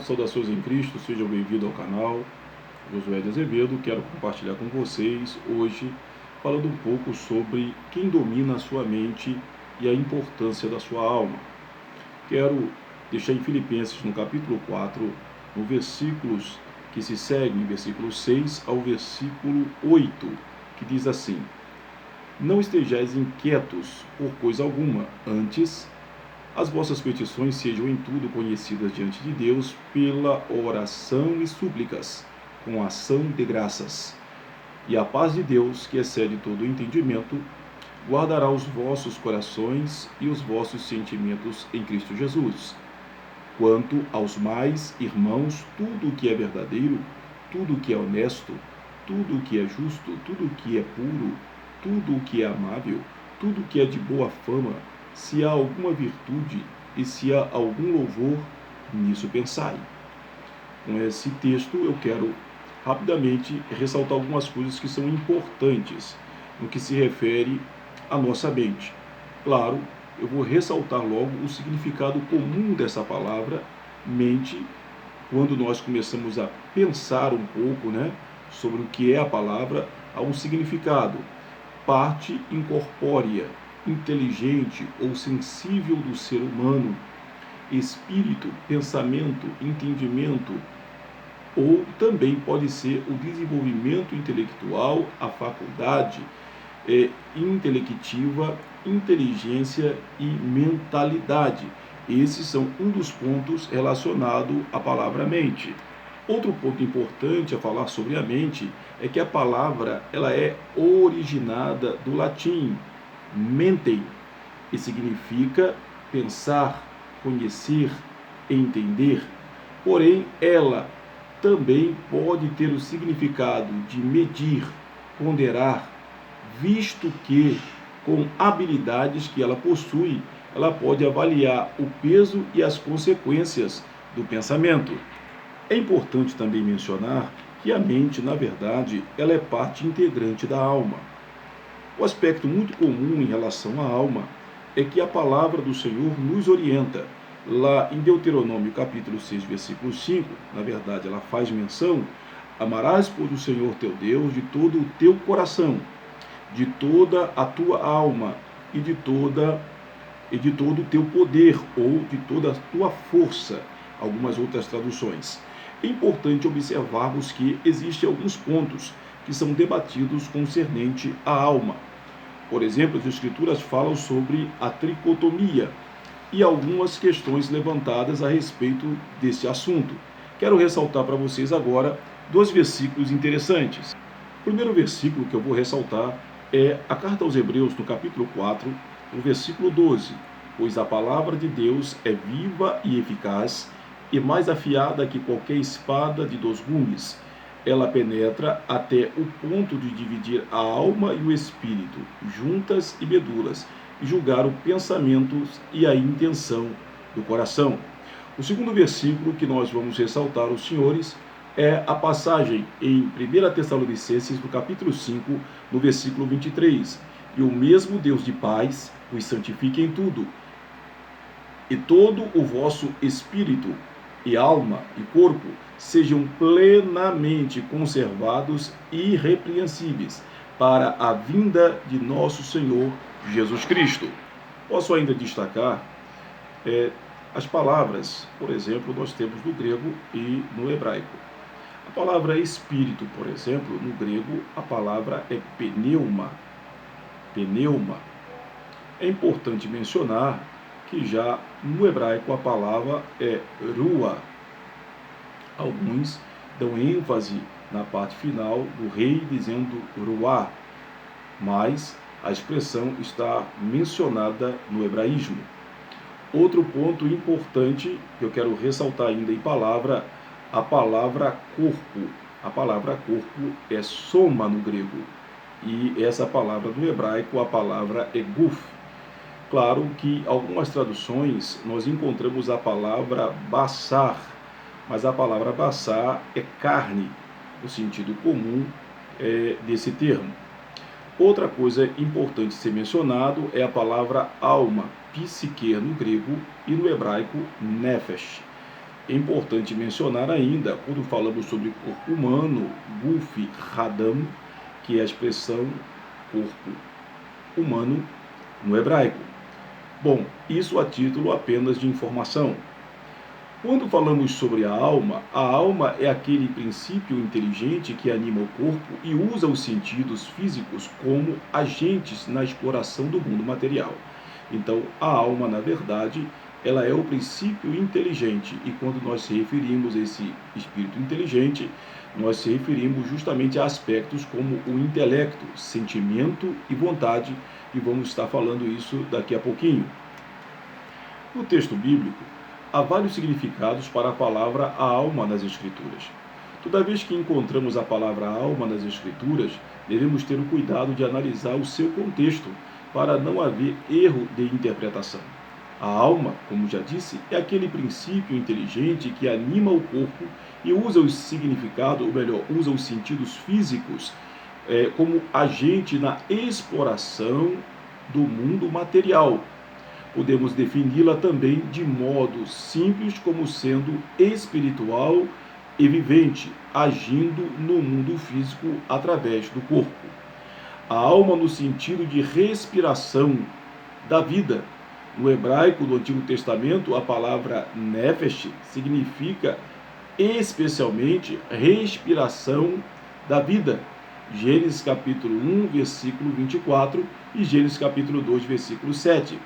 Saudações em Cristo, sejam bem-vindos ao canal Josué de Azevedo. Quero compartilhar com vocês hoje, falando um pouco sobre quem domina a sua mente e a importância da sua alma. Quero deixar em Filipenses, no capítulo 4, no versículos que se seguem, versículo 6 ao versículo 8, que diz assim: Não estejais inquietos por coisa alguma, antes as vossas petições sejam em tudo conhecidas diante de Deus pela oração e súplicas, com ação de graças. E a paz de Deus, que excede todo o entendimento, guardará os vossos corações e os vossos sentimentos em Cristo Jesus. Quanto aos mais, irmãos, tudo o que é verdadeiro, tudo o que é honesto, tudo o que é justo, tudo o que é puro, tudo o que é amável, tudo o que é de boa fama, se há alguma virtude e se há algum louvor, nisso pensai. Com esse texto eu quero rapidamente ressaltar algumas coisas que são importantes no que se refere à nossa mente. Claro, eu vou ressaltar logo o significado comum dessa palavra, mente, quando nós começamos a pensar um pouco, sobre o que é a palavra, há um significado, parte incorpórea, inteligente ou sensível do ser humano, espírito, pensamento, entendimento, ou também pode ser o desenvolvimento intelectual, a faculdade intelectiva, inteligência e mentalidade. Esses são um dos pontos relacionados à palavra mente. Outro ponto importante a falar sobre a mente é que a palavra ela é originada do latim mentem, e significa pensar, conhecer, entender. Porém, ela também pode ter o significado de medir, ponderar, visto que, com habilidades que ela possui, ela pode avaliar o peso e as consequências do pensamento. É importante também mencionar que a mente, na verdade, ela é parte integrante da alma. O aspecto muito comum em relação à alma é que a palavra do Senhor nos orienta. Lá em Deuteronômio capítulo 6, versículo 5, na verdade ela faz menção: amarás, pois, o Senhor teu Deus de todo o teu coração, de toda a tua alma e de todo o teu poder, ou de toda a tua força. Algumas outras traduções. É importante observarmos que existem alguns pontos que são debatidos concernente à alma. Por exemplo, as Escrituras falam sobre a tricotomia e algumas questões levantadas a respeito desse assunto. Quero ressaltar para vocês agora dois versículos interessantes. O primeiro versículo que eu vou ressaltar é a carta aos Hebreus, no capítulo 4, no versículo 12. Pois a palavra de Deus é viva e eficaz, e mais afiada que qualquer espada de 2 gumes. Ela penetra até o ponto de dividir a alma e o espírito, juntas e medulas, e julgar os pensamentos e a intenção do coração. O segundo versículo que nós vamos ressaltar aos senhores é a passagem em 1 Tessalonicenses, no capítulo 5, no versículo 23. E o mesmo Deus de paz os santifique em tudo, e todo o vosso espírito e alma e corpo sejam plenamente conservados e irrepreensíveis para a vinda de nosso Senhor Jesus Cristo. Posso ainda destacar as palavras, por exemplo, nós temos no grego e no hebraico. A palavra espírito, por exemplo, no grego a palavra é pneuma. Pneuma. É importante mencionar que já no hebraico a palavra é rua. Alguns dão ênfase na parte final do rei dizendo ruá, mas a expressão está mencionada no hebraísmo. Outro ponto importante que eu quero ressaltar ainda em palavra, a palavra corpo. A palavra corpo é soma no grego, e essa palavra no hebraico, a palavra é guf. Claro que algumas traduções nós encontramos a palavra baçar, mas a palavra baçar é carne, no sentido comum desse termo. Outra coisa importante ser mencionado é a palavra alma, psique no grego, e no hebraico nefesh. É importante mencionar ainda, quando falamos sobre corpo humano, Guf Hadam, que é a expressão corpo humano no hebraico. Bom, isso a título apenas de informação. Quando falamos sobre a alma é aquele princípio inteligente que anima o corpo e usa os sentidos físicos como agentes na exploração do mundo material. Então, a alma, na verdade, ela é o princípio inteligente, e quando nós se referimos a esse espírito inteligente, nós se referimos justamente a aspectos como o intelecto, sentimento e vontade, e vamos estar falando isso daqui a pouquinho. No texto bíblico, há vários significados para a palavra alma nas Escrituras. Toda vez que encontramos a palavra alma nas Escrituras, devemos ter o cuidado de analisar o seu contexto, para não haver erro de interpretação. A alma, como já disse, é aquele princípio inteligente que anima o corpo e usa os significados, ou melhor, usa os sentidos físicos como agente na exploração do mundo material. Podemos defini-la também de modo simples como sendo espiritual e vivente, agindo no mundo físico através do corpo. A alma no sentido de respiração da vida. No hebraico do Antigo Testamento, a palavra nefesh significa especialmente respiração da vida. Gênesis capítulo 1, versículo 24 e Gênesis capítulo 2, versículo 7.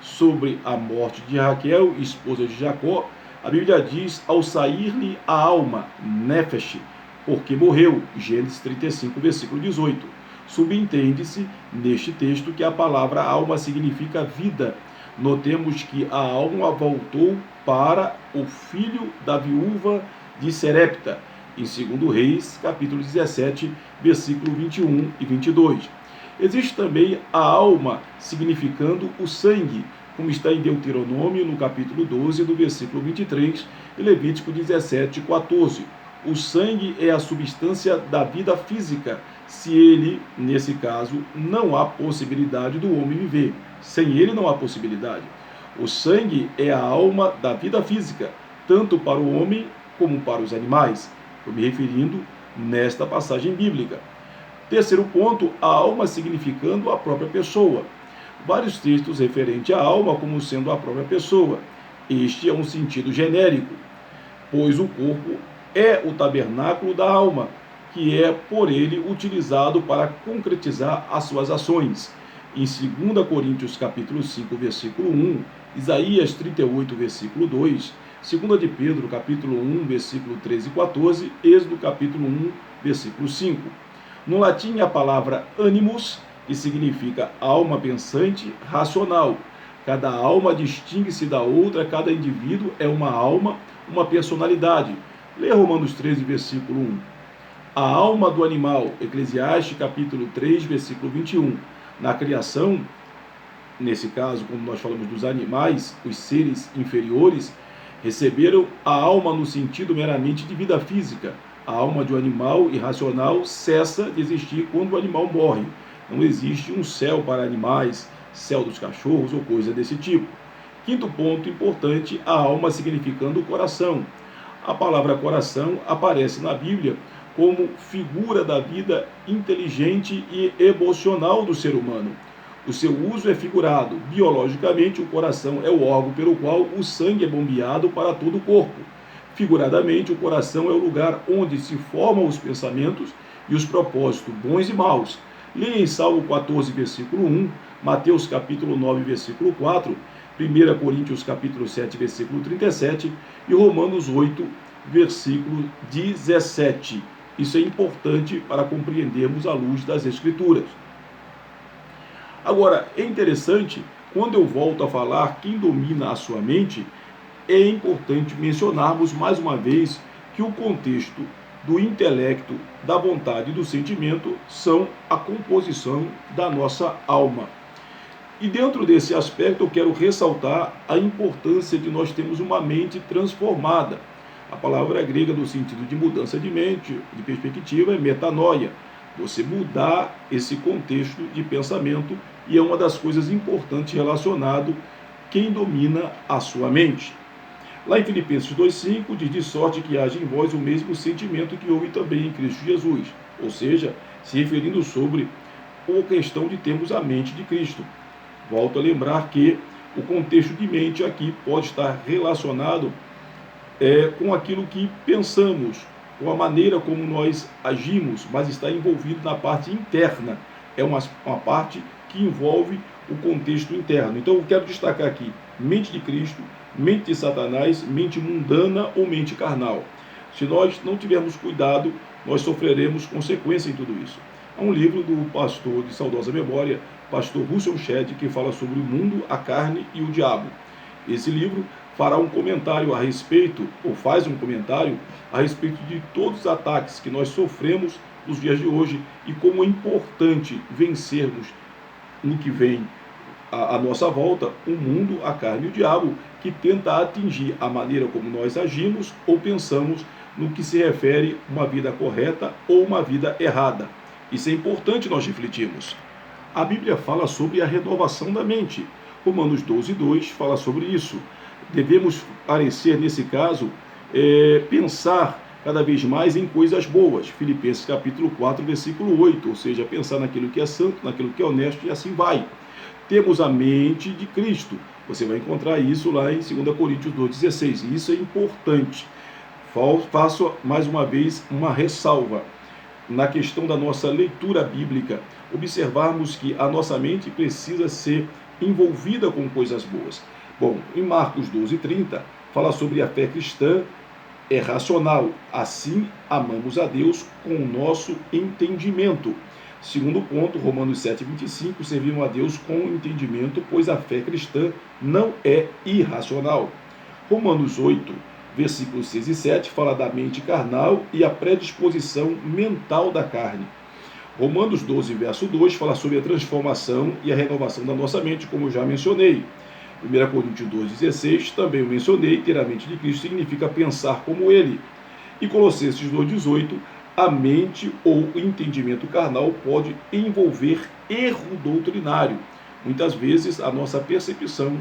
Sobre a morte de Raquel, esposa de Jacó, a Bíblia diz: ao sair-lhe a alma, nefesh, porque morreu. Gênesis 35, versículo 18. Subentende-se neste texto que a palavra alma significa vida. Notemos que a alma voltou para o filho da viúva de Serepta, em 2 Reis, capítulo 17, versículo 21 e 22. Existe também a alma significando o sangue, como está em Deuteronômio, no capítulo 12, do versículo 23, e Levítico 17, 14. O sangue é a substância da vida física, se ele, nesse caso, não há possibilidade do homem viver. Sem ele não há possibilidade. O sangue é a alma da vida física, tanto para o homem como para os animais. Estou me referindo nesta passagem bíblica. Terceiro ponto, a alma significando a própria pessoa. Vários textos referentes à alma como sendo a própria pessoa. Este é um sentido genérico, pois o corpo é o tabernáculo da alma, que é por ele utilizado para concretizar as suas ações. Em 2 Coríntios capítulo 5, versículo 1, Isaías 38, versículo 2, 2 de Pedro capítulo 1, versículo 13 e 14, Êxodo capítulo 1, versículo 5. No latim, a palavra animus, que significa alma pensante, racional. Cada alma distingue-se da outra, cada indivíduo é uma alma, uma personalidade. Leia Romanos 13, versículo 1. A alma do animal, Eclesiastes capítulo 3, versículo 21. Na criação, nesse caso, quando nós falamos dos animais, os seres inferiores, receberam a alma no sentido meramente de vida física. A alma de um animal irracional cessa de existir quando o animal morre. Não existe um céu para animais, céu dos cachorros ou coisa desse tipo. Quinto ponto importante, a alma significando o coração. A palavra coração aparece na Bíblia como figura da vida inteligente e emocional do ser humano. O seu uso é figurado. Biologicamente, o coração é o órgão pelo qual o sangue é bombeado para todo o corpo. Figuradamente, o coração é o lugar onde se formam os pensamentos e os propósitos bons e maus. Leia em Salmo 14, versículo 1, Mateus capítulo 9, versículo 4, 1 Coríntios capítulo 7, versículo 37 e Romanos 8, versículo 17. Isso é importante para compreendermos à luz das Escrituras. Agora, é interessante, quando eu volto a falar quem domina a sua mente, é importante mencionarmos mais uma vez que o contexto do intelecto, da vontade e do sentimento são a composição da nossa alma. E dentro desse aspecto eu quero ressaltar a importância de nós termos uma mente transformada. A palavra grega no sentido de mudança de mente, de perspectiva, é metanoia. Você mudar esse contexto de pensamento, e é uma das coisas importantes relacionado quem domina a sua mente. Lá em Filipenses 2,5 diz: de sorte que haja em vós o mesmo sentimento que houve também em Cristo Jesus. Ou seja, se referindo sobre a questão de termos a mente de Cristo. Volto a lembrar que o contexto de mente aqui pode estar relacionado com aquilo que pensamos, com a maneira como nós agimos, mas está envolvido na parte interna. É uma parte que envolve o contexto interno. Então eu quero destacar aqui: mente de Cristo, mente de Satanás, mente mundana ou mente carnal. Se nós não tivermos cuidado, nós sofreremos consequência em tudo isso. Há um livro do pastor de saudosa memória, pastor Russell Shedd, que fala sobre o mundo, a carne e o diabo. Esse livro fará um comentário a respeito, ou faz um comentário a respeito de todos os ataques que nós sofremos nos dias de hoje e como é importante vencermos no que vem à nossa volta o mundo, a carne e o diabo, que tenta atingir a maneira como nós agimos ou pensamos no que se refere a uma vida correta ou uma vida errada. Isso é importante nós refletirmos. A Bíblia fala sobre a renovação da mente. Romanos 12:2 fala sobre isso. Devemos parecer, nesse caso, pensar cada vez mais em coisas boas. Filipenses capítulo 4, versículo 8, ou seja, pensar naquilo que é santo, naquilo que é honesto, e assim vai. Temos a mente de Cristo. Você vai encontrar isso lá em 2 Coríntios 2,16. E isso é importante. Faço mais uma vez uma ressalva. Na questão da nossa leitura bíblica, observarmos que a nossa mente precisa ser envolvida com coisas boas. Bom, em Marcos 12:30, fala sobre a fé cristã é racional. Assim, amamos a Deus com o nosso entendimento. Segundo ponto, Romanos 7:25, servimos a Deus com entendimento, pois a fé cristã não é irracional. Romanos 8, versículos 6 e 7, fala da mente carnal e a predisposição mental da carne. Romanos 12, verso 2, fala sobre a transformação e a renovação da nossa mente, como eu já mencionei. 1 Coríntios 2,16, também eu mencionei, ter a mente de Cristo significa pensar como Ele. E Colossenses 2,18, a mente ou o entendimento carnal pode envolver erro doutrinário. Muitas vezes a nossa percepção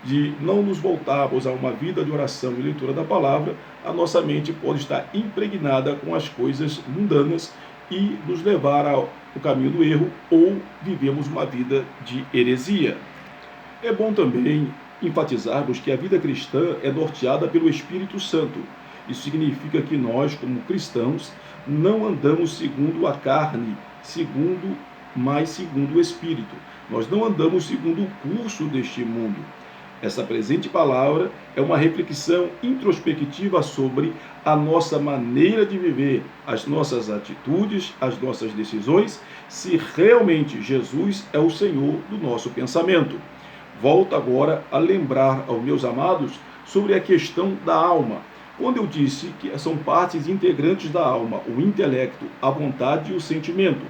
de não nos voltarmos a uma vida de oração e leitura da palavra, a nossa mente pode estar impregnada com as coisas mundanas e nos levar ao caminho do erro ou vivemos uma vida de heresia. É bom também enfatizarmos que a vida cristã é norteada pelo Espírito Santo. Isso significa que nós, como cristãos, não andamos segundo a carne, mas segundo o Espírito. Nós não andamos segundo o curso deste mundo. Essa presente palavra é uma reflexão introspectiva sobre a nossa maneira de viver, as nossas atitudes, as nossas decisões, se realmente Jesus é o Senhor do nosso pensamento. Volto agora a lembrar aos meus amados sobre a questão da alma. Quando eu disse que são partes integrantes da alma, o intelecto, a vontade e o sentimento.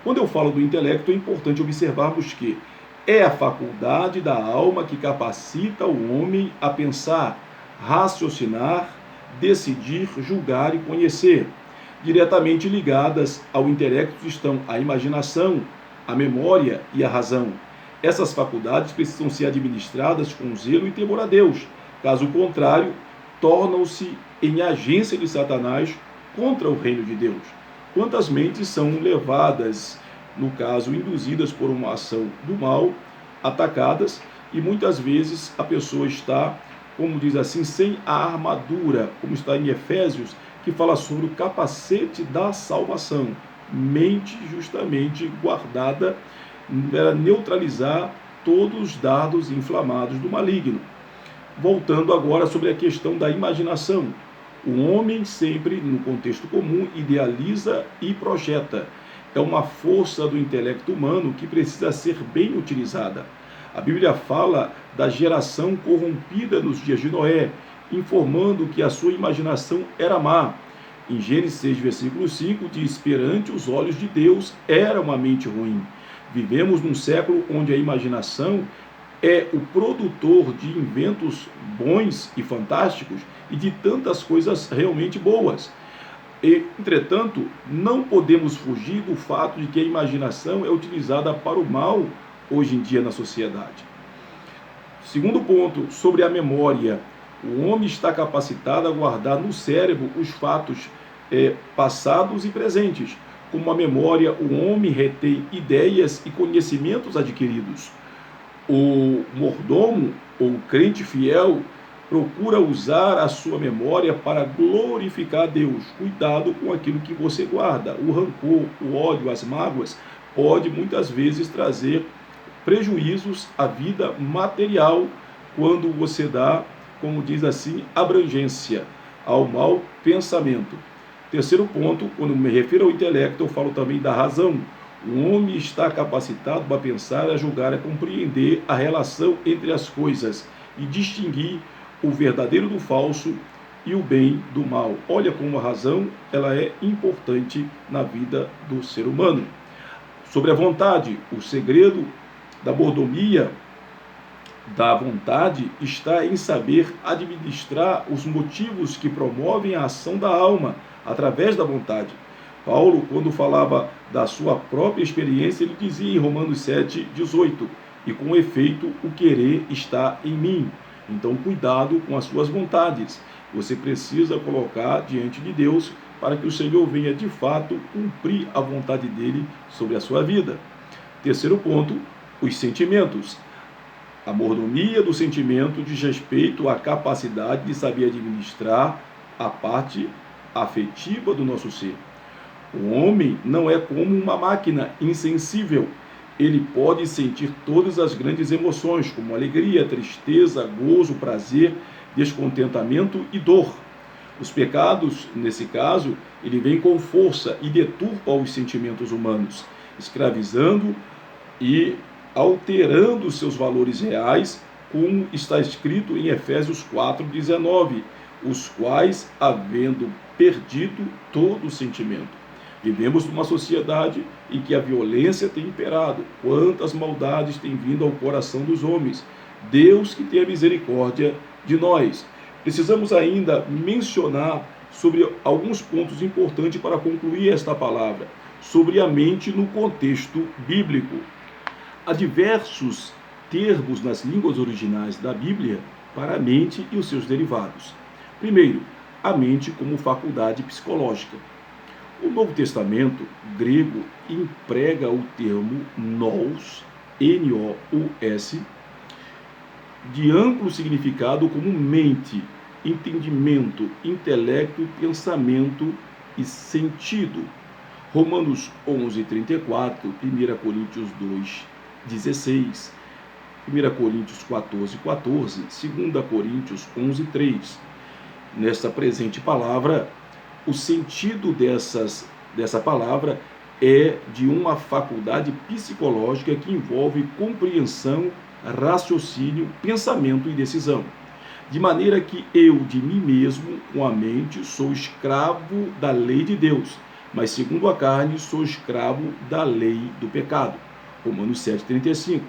Quando eu falo do intelecto, é importante observarmos que é a faculdade da alma que capacita o homem a pensar, raciocinar, decidir, julgar e conhecer. Diretamente ligadas ao intelecto estão a imaginação, a memória e a razão. Essas faculdades precisam ser administradas com zelo e temor a Deus. Caso contrário, tornam-se em agência de Satanás contra o reino de Deus. Quantas mentes são levadas, no caso, induzidas por uma ação do mal, atacadas, e muitas vezes a pessoa está, como diz assim, sem a armadura, como está em Efésios, que fala sobre o capacete da salvação. Mente justamente guardada para neutralizar todos os dardos inflamados do maligno. Voltando agora sobre a questão da imaginação. O homem sempre, no contexto comum, idealiza e projeta. É uma força do intelecto humano que precisa ser bem utilizada. A Bíblia fala da geração corrompida nos dias de Noé, informando que a sua imaginação era má. Em Gênesis 6, versículo 5, diz: perante os olhos de Deus era uma mente ruim. Vivemos num século onde a imaginação é o produtor de inventos bons e fantásticos e de tantas coisas realmente boas. Entretanto, não podemos fugir do fato de que a imaginação é utilizada para o mal hoje em dia na sociedade. Segundo ponto, sobre a memória. O homem está capacitado a guardar no cérebro os fatos passados e presentes. Como a memória, o homem retém ideias e conhecimentos adquiridos. O mordomo ou crente fiel procura usar a sua memória para glorificar a Deus. Cuidado com aquilo que você guarda. O rancor, o ódio, as mágoas pode muitas vezes trazer prejuízos à vida material quando você dá, como diz assim, abrangência ao mau pensamento. Terceiro ponto, quando me refiro ao intelecto, eu falo também da razão. O homem está capacitado para pensar, a julgar, a compreender a relação entre as coisas e distinguir o verdadeiro do falso e o bem do mal. Olha como a razão ela é importante na vida do ser humano. Sobre a vontade, o segredo da mordomia da vontade está em saber administrar os motivos que promovem a ação da alma através da vontade. Paulo, quando falava da sua própria experiência, ele dizia em Romanos 7,18: e com efeito o querer está em mim. Então, cuidado com as suas vontades. Você precisa colocar diante de Deus para que o Senhor venha de fato cumprir a vontade dele sobre a sua vida. Terceiro ponto, os sentimentos. A mordomia do sentimento diz respeito à capacidade de saber administrar a parte afetiva do nosso ser. O homem não é como uma máquina insensível. Ele pode sentir todas as grandes emoções, como alegria, tristeza, gozo, prazer, descontentamento e dor. Os pecados, nesse caso, ele vem com força e deturpa os sentimentos humanos, escravizando e alterando seus valores reais, como está escrito em Efésios 4,19, os quais, havendo perdido todo o sentimento. Vivemos numa sociedade em que a violência tem imperado. Quantas maldades têm vindo ao coração dos homens. Deus que tenha misericórdia de nós. Precisamos ainda mencionar sobre alguns pontos importantes para concluir esta palavra, sobre a mente no contexto bíblico. Há diversos termos nas línguas originais da Bíblia para a mente e os seus derivados. Primeiro, a mente como faculdade psicológica. O Novo Testamento grego emprega o termo nous, N-O-U-S, de amplo significado como mente, entendimento, intelecto, pensamento e sentido. Romanos 11:34, 1 Coríntios 2:16, 1 Coríntios 14:14, 2 Coríntios 11:3. Nesta presente palavra, o sentido dessa palavra é de uma faculdade psicológica que envolve compreensão, raciocínio, pensamento e decisão. De maneira que eu, de mim mesmo, com a mente, sou escravo da lei de Deus, mas segundo a carne, sou escravo da lei do pecado. Romanos 7:35.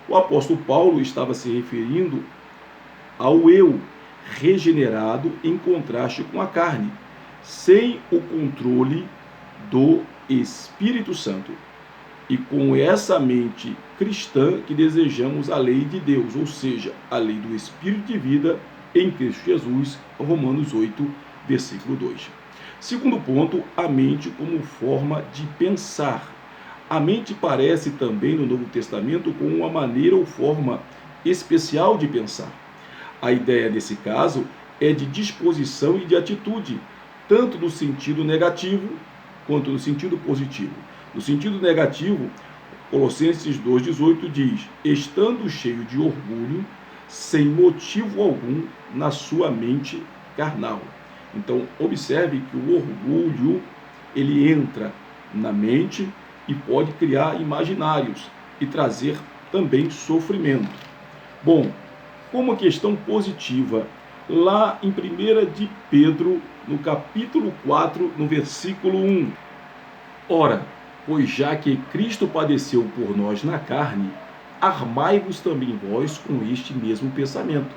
O apóstolo Paulo estava se referindo ao eu regenerado em contraste com a carne, sem o controle do Espírito Santo. E com essa mente cristã que desejamos a lei de Deus, ou seja, a lei do Espírito de vida em Cristo Jesus, Romanos 8, versículo 2. Segundo ponto, a mente como forma de pensar. A mente parece também no Novo Testamento com uma maneira ou forma especial de pensar. A ideia nesse caso é de disposição e de atitude, tanto no sentido negativo quanto no sentido positivo. No sentido negativo, Colossenses 2,18 diz: estando cheio de orgulho, sem motivo algum na sua mente carnal. Então, observe que o orgulho, ele entra na mente e pode criar imaginários e trazer também sofrimento. Bom, como questão positiva, lá em 1 de Pedro, no capítulo 4, no versículo 1. Ora, pois já que Cristo padeceu por nós na carne, armai-vos também vós com este mesmo pensamento,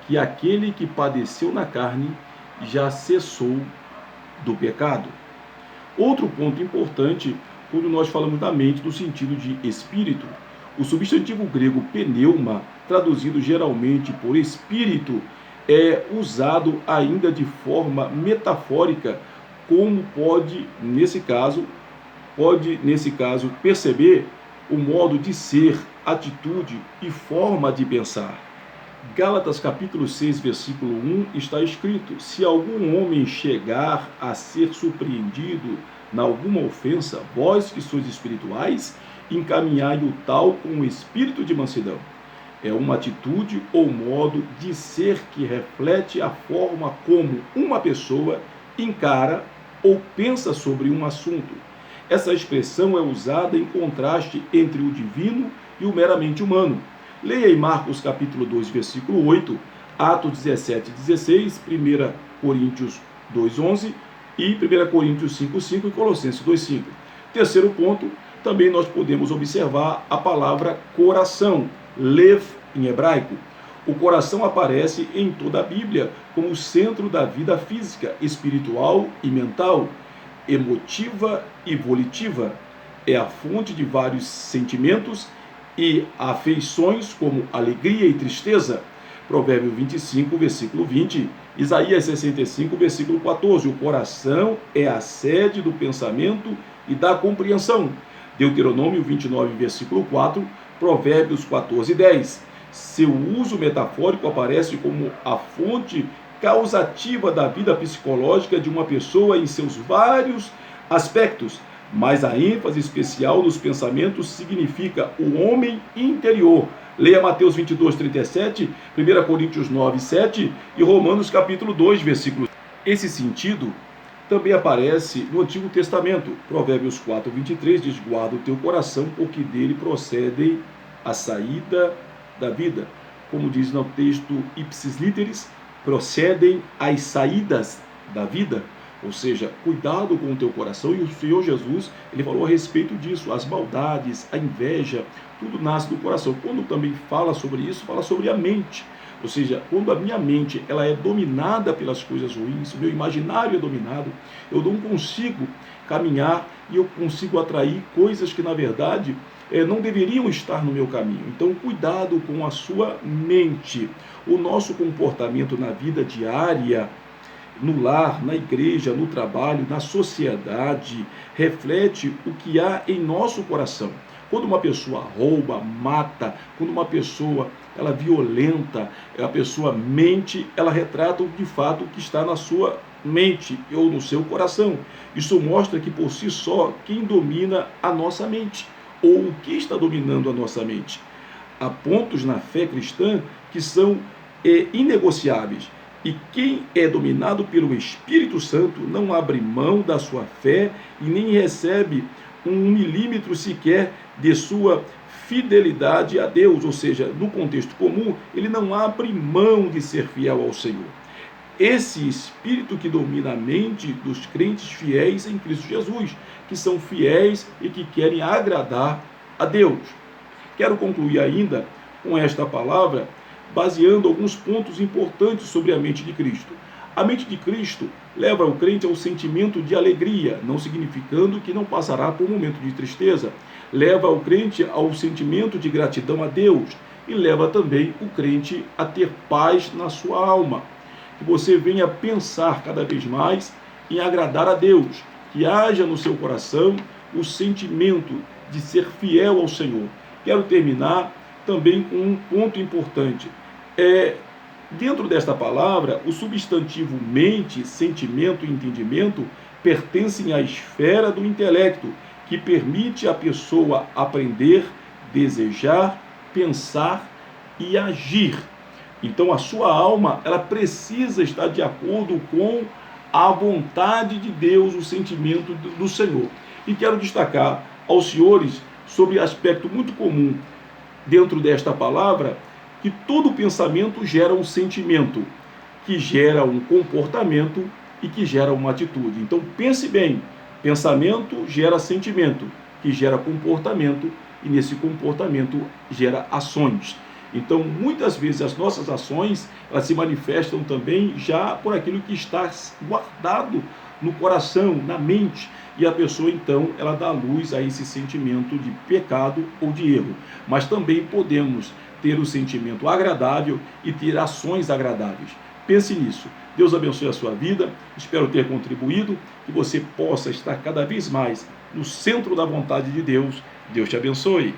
que aquele que padeceu na carne já cessou do pecado. Outro ponto importante, quando nós falamos da mente no sentido de espírito, o substantivo grego pneuma, traduzido geralmente por espírito, é usado ainda de forma metafórica, como pode, nesse caso, perceber o modo de ser, atitude e forma de pensar. Gálatas capítulo 6, versículo 1 está escrito: se algum homem chegar a ser surpreendido na alguma ofensa, vós que sois espirituais, encaminhai o tal com o espírito de mansidão. É uma atitude ou modo de ser que reflete a forma como uma pessoa encara ou pensa sobre um assunto. Essa expressão é usada em contraste entre o divino e o meramente humano. Leia em Marcos capítulo 2, versículo 8, Atos 17, 16, 1 Coríntios 2, 11 e 1 Coríntios 5, 5 e Colossenses 2, 5. Terceiro ponto, também nós podemos observar a palavra coração, lev em hebraico. O coração aparece em toda a Bíblia como o centro da vida física, espiritual e mental, emotiva e volitiva. É a fonte de vários sentimentos e afeições como alegria e tristeza. Provérbio 25, versículo 20, Isaías 65, versículo 14. O coração é a sede do pensamento e da compreensão. Deuteronômio 29, versículo 4, Provérbios 14, 10. Seu uso metafórico aparece como a fonte causativa da vida psicológica de uma pessoa em seus vários aspectos, mas a ênfase especial nos pensamentos significa o homem interior. Leia Mateus 22, 37, 1 Coríntios 9, 7 e Romanos capítulo 2, versículo. Esse sentido também aparece no Antigo Testamento. Provérbios 4, 23 diz: guarda o teu coração, porque dele procede a saída da vida. Como diz no texto ipsis literis, procedem as saídas da vida. Ou seja, cuidado com o teu coração. E o Senhor Jesus, ele falou a respeito disso. As maldades, a inveja, tudo nasce do coração. Quando também fala sobre isso, fala sobre a mente. Ou seja, quando a minha mente ela é dominada pelas coisas ruins, o meu imaginário é dominado, eu não consigo caminhar e eu consigo atrair coisas que, na verdade, não deveriam estar no meu caminho. Então, cuidado com a sua mente. O nosso comportamento na vida diária, no lar, na igreja, no trabalho, na sociedade, reflete o que há em nosso coração. Quando uma pessoa rouba, mata, quando uma pessoa ela é violenta, a pessoa mente, ela retrata de fato o que está na sua mente ou no seu coração. Isso mostra que por si só, quem domina a nossa mente, ou o que está dominando a nossa mente. Há pontos na fé cristã que são inegociáveis. E quem é dominado pelo Espírito Santo não abre mão da sua fé e nem recebe 1 milímetro sequer de sua fidelidade a Deus. Ou seja, no contexto comum, ele não abre mão de ser fiel ao Senhor. Esse espírito que domina a mente dos crentes fiéis em Cristo Jesus, que são fiéis e que querem agradar a Deus. Quero concluir ainda com esta palavra, baseando alguns pontos importantes sobre a mente de Cristo. A mente de Cristo leva o crente ao sentimento de alegria, não significando que não passará por um momento de tristeza. Leva o crente ao sentimento de gratidão a Deus e leva também o crente a ter paz na sua alma. Que você venha pensar cada vez mais em agradar a Deus, que haja no seu coração o sentimento de ser fiel ao Senhor. Quero terminar também com um ponto importante. Dentro desta palavra, o substantivo mente, sentimento e entendimento pertencem à esfera do intelecto, que permite à pessoa aprender, desejar, pensar e agir. Então a sua alma, ela precisa estar de acordo com a vontade de Deus, o sentimento do Senhor. E quero destacar aos senhores sobre aspecto muito comum dentro desta palavra, que todo pensamento gera um sentimento, que gera um comportamento e que gera uma atitude. Então pense bem, pensamento gera sentimento, que gera comportamento, e nesse comportamento gera ações. Então, muitas vezes as nossas ações, elas se manifestam também já por aquilo que está guardado no coração, na mente, e a pessoa então, ela dá luz a esse sentimento de pecado ou de erro. Mas também podemos ter o sentimento agradável e ter ações agradáveis. Pense nisso. Deus abençoe a sua vida, espero ter contribuído, que você possa estar cada vez mais no centro da vontade de Deus. Deus te abençoe.